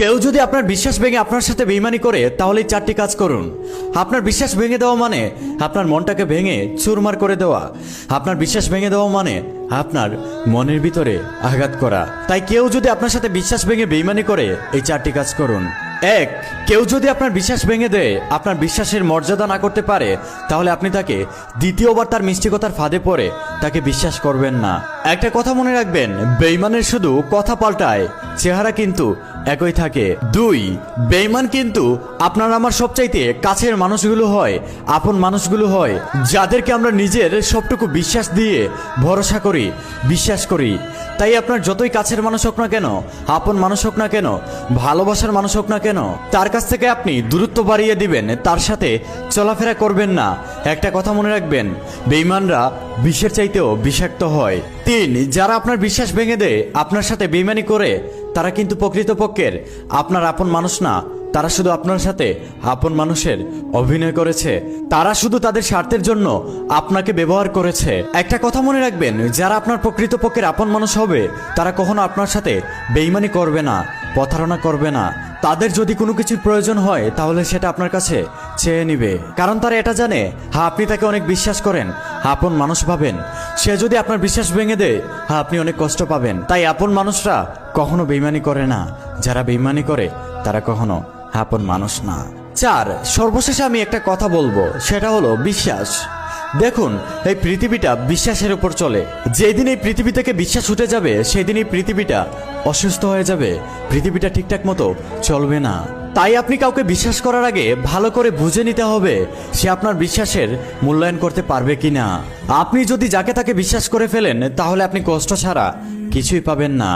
কেউ যদি আপনার বিশ্বাস ভেঙে আপনার সাথে বেইমানি করে তাহলে এই 4টি কাজ করুন। আপনার বিশ্বাস ভেঙে দেওয়া মানে আপনার মনটাকে ভেঙে চুরমার করে দেওয়া। আপনার বিশ্বাস ভেঙে দেওয়া মানে আপনার মনের ভিতরে আঘাত করা। তাই কেউ যদি আপনার সাথে বিশ্বাস ভেঙে বেইমানি করে এই 4টি কাজ করুন। 1, কেউ যদি আপনার বিশ্বাস ভেঙে দেয়, আপনার বিশ্বাসের মর্যাদা না করতে পারে, তাহলে আপনি তাকে দ্বিতীয়বার তার মিষ্টিকতার ফাঁদে পড়ে তাকে বিশ্বাস করবেন না। একটা কথা মনে রাখবেন, বেইমানের শুধু কথা পাল্টায়, চেহারা কিন্তু একই থাকে। 2, বেইমান কিন্তু আপনার আমার সবচাইতে কাছের মানুষগুলো হয়, আপন মানুষগুলো হয়, যাদেরকে আমরা নিজের সবটুকু বিশ্বাস দিয়ে ভরসা করি, বিশ্বাস করি। তাই আপনার যতই কাছের মানুষ হোক না কেন, আপন মানুষ হোক না কেন, ভালোবাসার মানুষ হোক না কেন, তার কাছ থেকে আপনি দূরত্ব বাড়িয়ে দিবেন, তার সাথে চলাফেরা করবেন না। একটা কথা মনে রাখবেন, বেইমানরা বিষের চাইতেও বিষাক্ত হয়। 3, যারা আপনার বিশ্বাস ভেঙে দেয়, আপনার সাথে বেইমানি করে, তারা কিন্তু প্রকৃতপক্ষের আপনার আপন মানুষ না। তারা শুধু আপনার সাথে আপন মানুষের অভিনয় করেছে। তারা শুধু তাদের স্বার্থের জন্য আপনাকে ব্যবহার করেছে। একটা কথা মনে রাখবেন, যারা আপনার প্রকৃতপক্ষের আপন মানুষ হবে, তারা কখনো আপনার সাথে বেইমানি করবে না, প্রতারণা করবে না। তাদের যদি কোনো কিছুর প্রয়োজন হয় তাহলে সেটা আপনার কাছে চেয়ে নিবে, কারণ তারা এটা জানে, হ্যাঁ আপনি তাকে অনেক বিশ্বাস করেন, আপন মানুষ ভাবেন। সে যদি আপনার বিশ্বাস ভেঙে দেয়, হ্যাঁ আপনি অনেক কষ্ট পাবেন। তাই আপন মানুষরা কখনো বেইমানি করে না, যারা বেইমানি করে তারা কখনো আপন মানুষ না। 4, সর্বশেষে আমি একটা কথা বলবো, সেটা হলো বিশ্বাস। দেখুন, এই পৃথিবীটা বিশ্বাসের উপর চলে। যেদিন এই পৃথিবী থেকে বিশ্বাস উঠে যাবে, সেদিন এই পৃথিবীটা অসুস্থ হয়ে যাবে, পৃথিবীটা ঠিকঠাক মতো চলবে না। তাই আপনি কাউকে বিশ্বাস করার আগে ভালো করে বুঝে নিতে হবে সে আপনার বিশ্বাসের মূল্যায়ন করতে পারবে কিনা। আপনি যদি যাকে তাকে বিশ্বাস করে ফেলেন, তাহলে আপনি কষ্ট ছাড়া কিছুই পাবেন না।